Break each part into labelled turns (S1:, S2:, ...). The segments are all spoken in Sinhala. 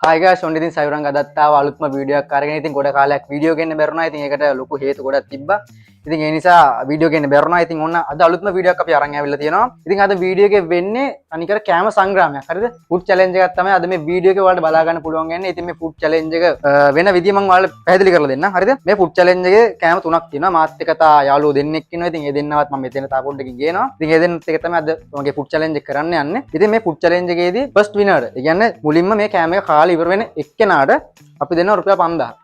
S1: Hi guys, ඔන්න ඉතින් සයුරන් අදත් ආව අලුත්ම වීඩියෝ එකක් අරගෙන ඉතින් ගොඩ කාලයක් වීඩියෝ ගන්න බැරුණා. ඉතින් ඒකට ලොකු හේතු ගොඩක් තිබ්බා. ඉතින් ඒ නිසා වීඩියෝ ගන්න බැරුණා. ඉතින් ඔන්න අද අලුත්ම වීඩියෝ එකක් අපි අරන් ආවිල්ලා තියෙනවා. ඉතින් අද වීඩියෝ එකේ වෙන්නේ අනිකර කැම සංග්‍රාමයක්. හරිද? ෆුඩ් චැලෙන්ජ් එකක් තමයි අද මේ වීඩියෝ එකේ ඔයාලට බලා ගන්න පුළුවන් යන්නේ. ඉතින් මේ ෆුඩ් චැලෙන්ජ් එක වෙන විදිය මම ඔයාලට පැහැදිලි කරලා දෙන්නම්. හරිද? මේ ෆුඩ් චැලෙන්ජ් එකේ කැම තුනක් තියෙනවා. මාත් එක්ක තා යාළුවෝ දෙන්නෙක් ඉන්නවා. ඉතින් ඒ දෙන්නවත් මම මෙතන තා පොඩ්ඩකින් ගේනවා. ඉතින් ඒ දෙන්නත් එක තමයි අද මගේ ෆුඩ් චැලෙන්ජ් එක කරන්න යන්නේ. ඉතින් මේ ෆුඩ් චැලෙන්ජ් එකේදී ෆස්ට් විනර්. ඒ කියන්නේ මුලින්ම මේ කැම එක කාලා ඉවර වෙන එක්කෙනාට අපි දෙනවා රුපියල් 5000.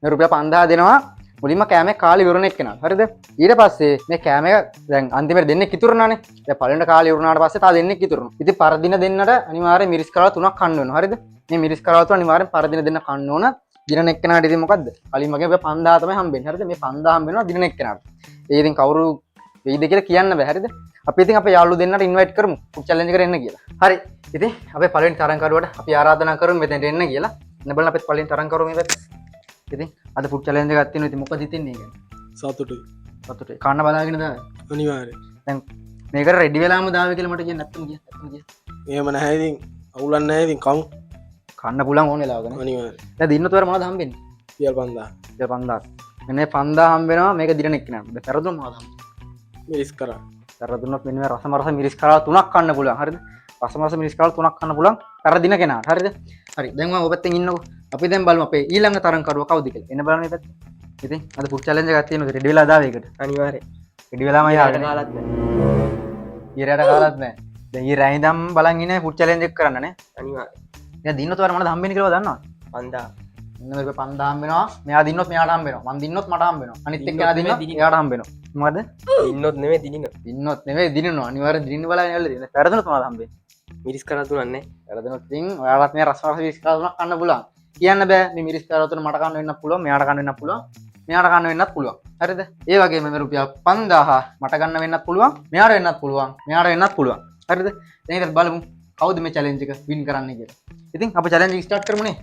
S1: මේ රුපියල් 5000 දෙනවා මුලින්ම කෑම එක කාලා ඉවරන එක්කෙනා. හරිද? ඊට පස්සේ මේ කෑම එක දැන් අන්තිමට දෙන්නෙක් ඉතුරුනානේ. දැන් පළවෙනිට කාලා ඉවරනාට පස්සේ තා දෙන්නෙක් ඉතුරුනවා. ඉතින් පරදින දෙන්නට අනිවාර්යෙන් මිරිස් කරාල 3ක් කන්න වෙනවා. හරිද? මේ මිරිස් කරාල තුන අනිවාර්යෙන් පරදින දෙන්න කන්න ඕන. දිනන එක්කෙනාට ඉතින් මොකද්ද? කලින් වගේ 5000 තමයි හම්බෙන්නේ. හරිද? මේ 5000 හම්බ වෙනවා දිනන එක්කෙනාට. ඒ ඉතින් කවුරු වෙයිද කියලා කියන්න බෑ. හරිද? අපි ඉතින් අපේ යාළුවෝ දෙන්නට ඉන්වයිට් කරමු ෆුඩ් චැලෙන්ජ් එකට එන්න කියලා. හරි. ඉතින් අපේ පළවෙනි තරංකරුවට අපි ආරාධනා කරමු මෙතෙන්ට එන්න කියලා. එන්න බලන්න අපිත් පළවෙනි තරංකරුව මේ පැත්තේ. ඉතින් අද ෆුඩ් චැලෙන්ජ් එකක් තියෙනවා. ඉතින් මොකද හිතන්නේ කියන්නේ?
S2: සතුටුයි.
S1: සතුටුයි. කන්න බලාගෙන දාවේ.
S2: අනිවාර්යයෙන්.
S1: දැන් මේකට රෙඩි වෙලාම දාවේ කියලා මට කියන්න නැත්තම් කිය.
S2: එහෙම නැහැ ඉතින් අවුලක් නැහැ ඉතින් කමු.
S1: කන්න පුළුවන් ඕන වෙලාවක නේ.
S2: අනිවාර්යයෙන්.
S1: දැන් දින්නතොර මොනවද හම්බෙන්නේ?
S2: 5000.
S1: 5000. මෙන්න මේ 5000 හම්බ වෙනවා මේක දින එක්කෙනා. දැන් පෙරදුන මොනවද හම්බෙන්නේ?
S2: මිරිස් කරා.
S1: පෙරදුනොත් මෙන්න මේ රස මිරිස් කරා 3ක් කන්න පුළුවන්. හරිද? රස මිරිස් කරා 3ක් කන්න පුළුවන්. පෙරදින කෙනාට. හරිද? හරි. දැන් මම ඔය පැත්තෙන් ඉන්නකො. අපි දැන් බලමු අපේ ඊළඟ තරංකරුව කවුද කියලා. එන්න බලන්න මේ පැත්තේ. ඉතින් අද ෆුඩ් චැලෙන්ජ් එකක් තියෙනවා. රෙඩි වෙලා දාවේ ඒකට.
S3: අනිවාර්යෙන්.
S1: රෙඩි වෙලාම යාගෙන.
S3: කාලත් නැහැ.
S1: ඊරයට කාලත් නැහැ. දැන් ඊ රැයි දම් බලන් ඉන්නේ ෆුඩ් චැලෙන්ජ් එක කරන්න නේ.
S3: අනිවාර්යෙන්.
S1: දැන් දින්නතොර මොනවද හම්බෙන්නේ කියලා දන්නවද?
S3: 5000.
S1: ඉන්න මේක 5000 හම්බ වෙනවා. මෙයා දින්නොත් මෙයාට හම්බ වෙනවා. මං දින්නොත් මට හම්බ වෙනවා. අනිත් එක්කෙනා දින්නොත් එයාට හම්බ වෙනවා. මොකද?
S3: ඉන්නොත් නෙමෙයි දිනින.
S1: දින්නොත් නෙවෙයි දිනනවා. අනිවාර්යෙන් දින්න බලන්න යල්ලා දින්න. පෙරදුනොත් මොනවද හම්බෙන්නේ?
S3: මිරිස් කරා තුනක් නැහැ.
S1: පෙරදුනොත් ඉතින් ඔයාලත් මේ රස මිරිස් කාලා තුනක් කන්න පුළුවන්. කියන්න බෑ මේ මිරිස් කාලා තුන මට කන්න වෙන්නත් පුළුවන්. මෙයාට කන්න වෙන්නත් පුළුවන්. මෙයාට කන්න වෙන්නත් පුළුවන්. හරිද? ඒ වගේම මේ රුපියල් 5000 මට ගන්න වෙන්නත් පුළුවන්. මෙයාට වෙන්නත් පුළුවන්. මෙයාට වෙන්නත් පුළුවන්. හරිද? දැන් ඉතින් බලමු කවුද මේ චැලෙන්ජ් එක වින් කරන්නේ කියලා. ඉතින් අපි චැලෙන්ජ් එක ස්ටාර්ට් කරමුනේ.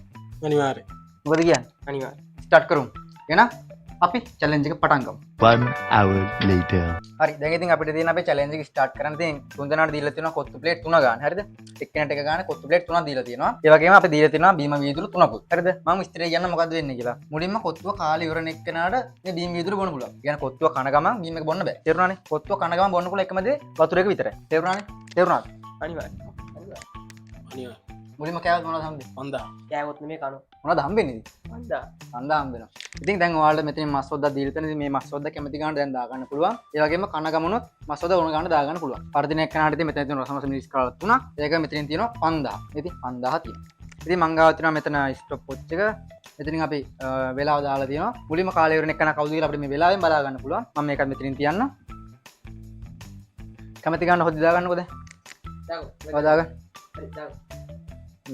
S2: අනිවාර්යයෙන්.
S1: මොකද කියන්නේ?
S3: අනිවාර්යෙන්.
S1: ස්ටාර්ට් කරමු. එහෙනම් අපි චැලෙන්ජ් එක පටන් ගමු.
S4: 1 hour later.
S1: හරි දැන් ඉතින් අපිට තියෙන අපේ චැලෙන්ජ් එක ස්ටාර්ට් කරන්න ඉතින් තුන් දෙනාට දීලා තියෙනවා කොත්තු ප්ලේට් 3 ගන්න. හරිද? එක්කෙනාට එක ගන්න කොත්තු ප්ලේට් 3ක් දීලා තියෙනවා. ඒ වගේම අපි දීලා තියෙනවා බීම වීදුරු 3කුත්. හරිද? මම විස්තරය කියන්න මොකද්ද වෙන්නේ කියලා. මුලින්ම කොත්තුව කාලා ඉවරන එක්කෙනාට මේ බීම වීදුරු බොන්න පුළුවන්. කියන්නේ කොත්තුව කන ගමන් බීම එක බොන්න බෑ. තේරුණානේ? කොත්තුව කන ගමන් බොන්න පුළුවන් එකම දේ වතුර එක විතරයි. තේරුණානේ? තේරුණාද?
S3: අනිවාර්යෙන්.
S2: අනිවාර්යයෙන්.
S1: මුලින්ම කෑවත් මොනවද හම්බෙන්නේ?
S2: 5000.
S3: කෑවොත් නෙමෙයි කනවා.
S1: මොනවද හම්බෙන්නේ ඉතින්?
S3: 5000.
S1: කන්දා හම්බ වෙනවා. ඉතින් දැන් ඔයාලට මෙතන මස් වද්දා දීලා තියෙන ඉතින් මේ මස් වද්දා කැමති ගානට දැන් දා ගන්න පුළුවන්. ඒ වගේම කන ගමනොත් මස් වද්දා ඕන ගානට දා ගන්න පුළුවන්. පරදින එක්කනට ඉතින් මෙතන තියෙන රසමස මිරිස් කාලා 3ක්. ඒක මෙතනින් තියෙනවා 5000. ඉතින් 5000 තියෙනවා. ඉතින් මං ගාව තියෙනවා මෙතන ස්ටොප් වොච් එක. මෙතනින් අපි වෙලාව දාලා තියෙනවා. මුලින්ම කාලේ ඉවරන එක්කන කවුද කියලා අපිට මේ වෙලාවෙන් බලා ගන්න පුළුවන්. මම මේකත් මෙතනින් තියන්න. කැමති ගාන හොද්ද දා ගන්නකො දැන්.
S3: දාගන්න.
S1: දාගන්න.
S3: හරි දාගන්න.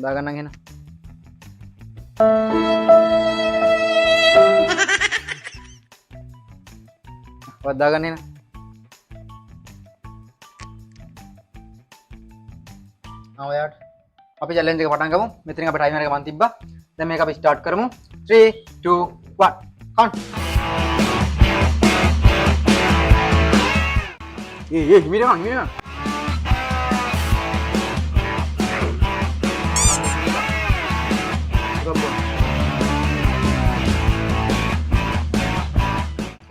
S1: දා ගන්නම් එහෙනම්. වදාගන්න එන ඔයාට අපි චැලෙන්ජ් එක පටන් ගමු. මෙතනින් අපි ටයිමර් එක මන් තිබ්බා. දැන් මේක අපි ස්ටාර්ට් කරමු. 3 2 1 count. ගිමිරන්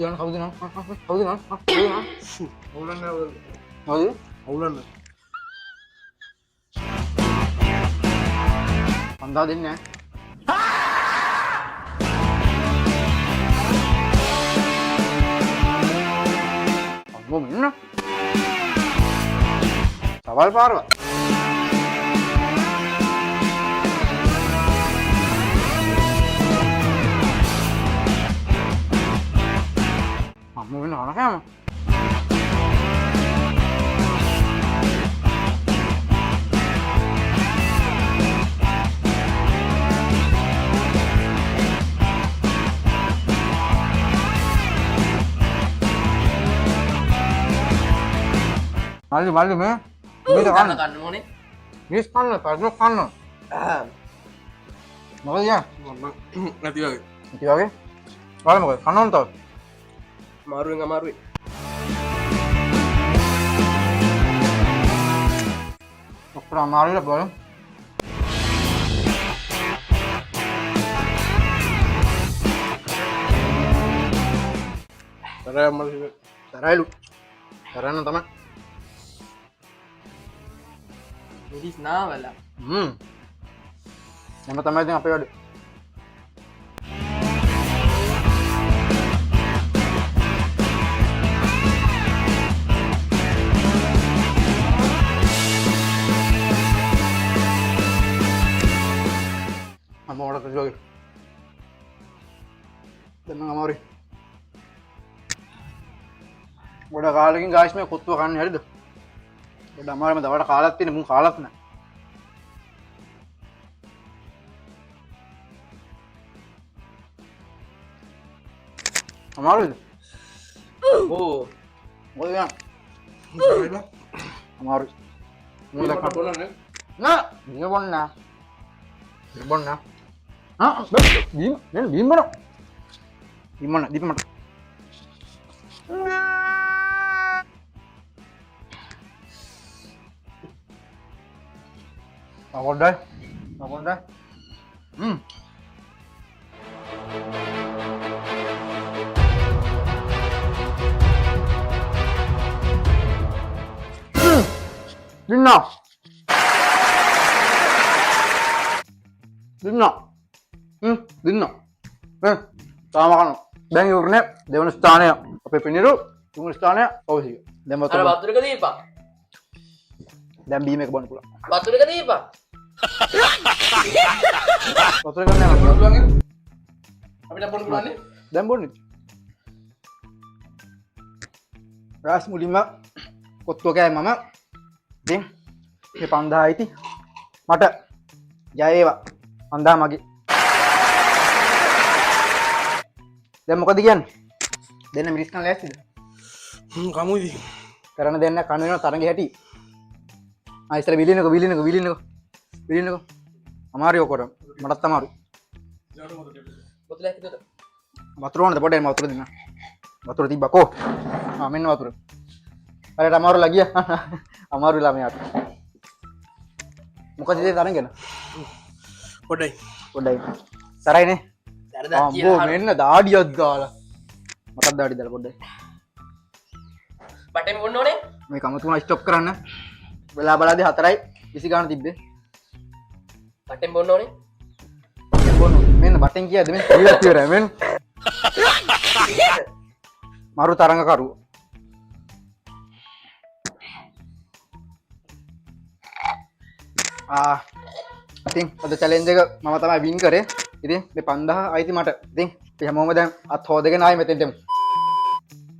S1: Jangan kau dengar, kau dengar,
S2: අවුලක් නැහැ.
S1: kau dengar.
S2: අවුලක් නැහැ.
S1: Pantau din ya. Kamu mana? Sawal parwa. Kamu mana anaknya? Malu ya. Ini kan.
S3: කන්න ඕනේ.
S1: Ini kan, pasno kan. Mau ya?
S2: නැති වගේ.
S1: Itu lagi. Kalau mau kanon tuh.
S3: අමාරුවෙන් අමාරුයි.
S1: Dokter Amari lah boleh. තරයිලු කරන්න තමයි
S3: මිරිස් නාවල
S1: එම තමයි ඉතින් අපේ වැඩ අමෝඩ තුජෝගේ දෙන්න අමාරුයි ගොඩ කාලෙකින් ගායිස් මේ කොත්තුව කන්නේ හරිද ගොඩ අමාරුම දවල්ට කාලක් තියෙන මුන් කාලක් නැහැ අමාරුයිද
S3: ඕ
S1: මොකද යන්න අමාරුයි මුන් දැක්ක නෑ බීම බොන්න බීම බොන්න බීම නේ බීම බොන්න බීම බොන්න දීප මට Aguardar. Aguardar. Dinna. Dinna. Dinna. Sama kan. දැන් ඉවරනේ දෙවන ස්ථානය අපේ පිනිරු තුන්වෙනි ස්ථානය ඔවසිය. දැන්
S3: අර
S1: වතුර
S3: වතුරක දීපන්
S1: දැන් බීම එක බොන්න පුළුවන්.
S3: වතුරක දීපන්
S1: වතුර ගන්න යනවා.
S2: අපිට බොන්න පුළුවන්නේ
S1: දැන් බොන්නේ. රාස් මුලින්ම කොත්තුව කෑයි මම. ඉතින් මේ 5000 ඉති මට ජය වේවා. 5000 මගේ. දැන් මොකද කියන්නේ? දෙන්න මිරිස් කන්න ලෑස්තිද?
S2: කමුයිද
S1: කරන්න දෙන්න කන වෙනවා තරඟේ හැටි. ආ ඉස්සර විලිනකෝ. අමාරුයි ඔකට. මටත් අමාරුයි.
S3: බොතල ඇතුලට
S1: වතුර ඕනද පොඩ්ඩක් එන්න වතුර දෙන්න. වතුර තිබ්බකෝ. ආ මෙන්න වතුර. අරට අමාරු ලගියා. අමාරු ළමයාට. මොකද ඉතින් තරංගෙන? පොඩ්ඩයි. තරයිනේ. අම්බෝ මෙන්න දාඩියක් ගාලා. මටත් දාඩි දාලා පොඩ්ඩයි.
S3: බටෙන් බොන්න ඕනේ
S1: මේ කමතුමා ස්ටොප් කරන්න. වෙලා බලද්දි 4යි 20 ගාන තිබ්බේ.
S3: බටෙන් බොන්න ඕනේ
S1: බොන්න. මෙන්න බටෙන් කියද්ද මෙන්න ඉවත් ඉවරයි මෙන්න. මරු තරංග කරුව. ඉතින් අද චැලෙන්ජ් එක මම තමයි වින් කරේ. ඉතින් මේ 5000 අයිති මට. ඉතින් අපි හැමෝම දැන් අත් හොදගෙන ආයි මෙතෙන්ට එමු.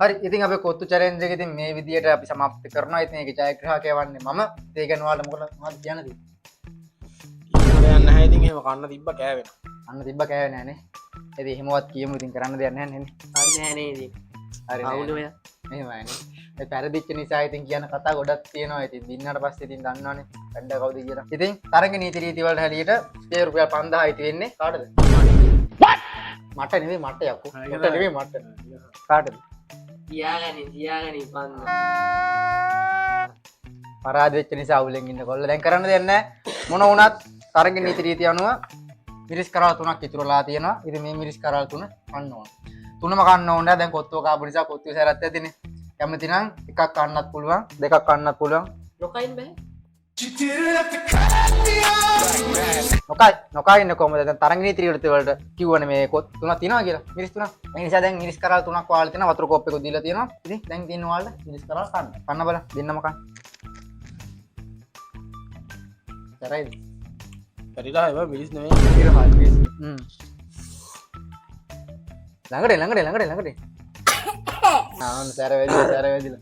S1: හරි ඉතින් අපේ කොත්තු චැලෙන්ජ් එක ඉතින් මේ විදියට අපි සමාප්ත කරනවා. ඉතින් ඒකේ ජයග්‍රාහකයා වන්නේ මම. ඒ ගැන ඔයාලට මොකද කියන්නද?
S2: යන්න නැහැ ඉතින් එහෙම කන්න තිබ්බ කෑවෙන
S1: අන්න තිබ්බ කෑවේ නෑනේ. ඉතින් එහෙමවත් කියමු ඉතින් කරන්න දෙයක් නැහැ නේ.
S3: හරි නෑ නේද
S1: හරි
S3: අවුල ඔය
S1: එහෙමයිනේ. ඒ පෙරදිච්ච නිසා ඉතින් කියන කතා ගොඩක් තියෙනවා. ඉතින් දින්නට පස්සේ ඉතින් දන්නවනේ වැඩ කවුද කියලා. ඉතින් තරඟ නීති රීති වලට හැලියට ඒ රුපියල් 5000 ඉති වෙන්නේ කාටද? මට නෙවෙයි මට යකෝ. මට නෙවෙයි මට. කාටද?
S3: තියාගනි පන්න
S1: පරාද වෙච්ච නිසා අවුලෙන් ඉන්න කොල්ල. දැන් කරන්න දෙයක් නැහැ. මොන වුණත් තරඟ නීති රීති අනුව මිරිස් කරාල් 3ක් ඉතුරුලා තියෙනවා. ඉතින් මේ මිරිස් කරාල් 3 කන්න ඕන. 3ම කන්න ඕනේ. දැන් කොත්තුව කාපු නිසා කොත්තුව සැරත් ඇතිනේ. කැමති නම් එකක් කන්නත් පුළුවන්, දෙකක් කන්නත් පුළුවන්.
S3: නොකයින් බෑ
S1: නොකා ඉන්න කොහමද? දැන් තරඟ නීති රීති වලට කිව්වනේ මේ කොත් 3ක් තියෙනවා කියලා. මිරිස් 3ක්. ඒ නිසා දැන් මිරිස් කරාල් 3ක් වාලා තියෙනවා. වතුර කෝප් එකක් දීලා තියෙනවා. ඉතින් දැන් තියෙන වාලා මිරිස් කරාල් කන්න. කන්න බලන්න. දෙන්නම කන්න. සරයිද?
S2: පරිලා ඒවා මිලිස් නෙවෙයි
S1: ඉරහල් මිරිස්. ළඟට. ආන්න සැර වැදිලා.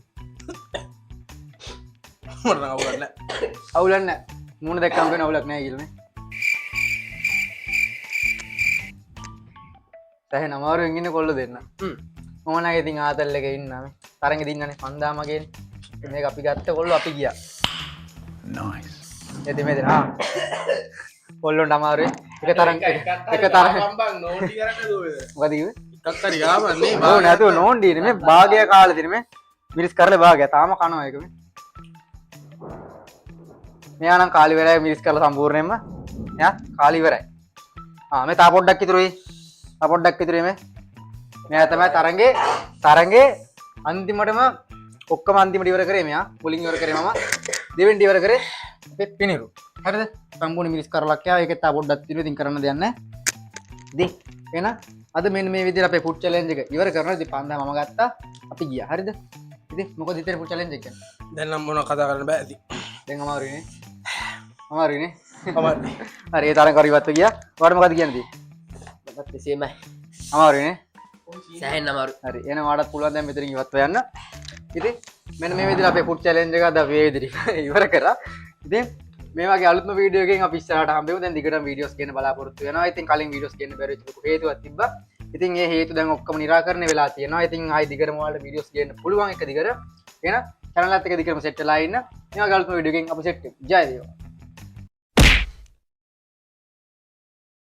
S2: මට නම් අවුලක් නැහැ
S1: අවුලක් නැහැ. මූණ දැක්කම වෙන අවුලක් නැහැ කියලානේ. සැහෙන අමාරුවෙන් ඉන්නේ කොල්ල දෙන්න. මම නම් ඉතින් ආතල් එකේ ඉන්නා මේ. තරංගෙ දින්නනේ 5000 මගේනේ. මේක අපි ගත්ත කොල්ල අපි ගියා.
S4: Nice.
S1: එතෙ මේ දෙන කොල්ලොන්ට අමාරුයි. එක තරංග
S2: බම්බන් නෝටි කරන්න දුවේද
S1: මොකද කිව්වේ?
S2: එකක් හරි ගාමන්නේ
S1: ඕ නැතුව නෝන්ඩි නේ මේ භාගය කාලේ තියෙන මේ මිරිස් කරලා භාගය තාම කනවා ඒක මේ. මෙයා නම් කාලි වෙරයි මිරිස් කරලා සම්පූර්ණයෙන්ම එයා කාලි ඉවරයි. මේ තා පොඩ්ඩක් ඉතුරුයි. තා පොඩ්ඩක් ඉතුරුයි මේ. මෙයා තමයි තරංගේ අන්තිමටම ඔක්කොම අන්තිමට ඉවර කරේ මෙයා. මුලින් ඉවර කරේ මම. දෙවෙනි ඉවර කරේ අපේ පිනිරු. හරිද? සම්පූර්ණ මිරිස් කරලක් යා. ඒකෙත් තා පොඩ්ඩක් තියෙනවා. ඉතින් කරන්න දෙයක් නැහැ. ඉතින් එහෙනම් අද මෙන්න මේ විදිහට අපේ ෆුඩ් චැලෙන්ජ් එක ඉවර කරනවා. ඉතින් පන්දා මම ගත්තා. අපි ගියා. හරිද? ඉතින් මොකද හිතේ ෆුඩ් චැලෙන්ජ් එක කියන්නේ?
S2: දැන් නම් මොන කතා කරන්න බෑ ඉතින්.
S1: දැන් අමාරුයිනේ. අමාරුයිනේ.
S2: අමාරුයි.
S1: හරි ඒ තරම් කරිවත් ගියා. ඔයාලට මොකද කියන්නේ?
S3: මටත් එසේමයි
S1: අමාරුයිනේ.
S3: සෑහෙන්න අමාරු
S1: හරි එහෙනම් ඔයාලට පුළුවන් දැන් මෙතනින් ඉවත්ව යන්න. ඉතින් මෙන්න මේ විදිහට අපේ ෆුඩ් චැලෙන්ජ් එක අද මේ විදිහට ඉවර කරා. ඉතින් මේ වගේ අලුත්ම වීඩියෝ එකකින් අපි ඉස්සරහට හම්බෙමු. දැන් දිගටම වීඩියෝස් ගන්න බලාපොරොත්තු වෙනවා. ඉතින් කලින් වීඩියෝස් ගන්න බැරි වෙච්ච ලොකු හේතුවක් තිබ්බා. ඉතින් ඒ හේතු දැන් ඔක්කොම निराකරණය වෙලා තියෙනවා. ඉතින් ආයි දිගටම ඔයාලට වීඩියෝස් ගන්න පුළුවන් එක දිගට. එහෙනම් channel එකත් එක දිගටම සෙට් වෙලා ඉන්න. මේ වගේ අලුත්ම වීඩියෝ එකකින් අපි සෙට් වෙමු. ජය දේවා.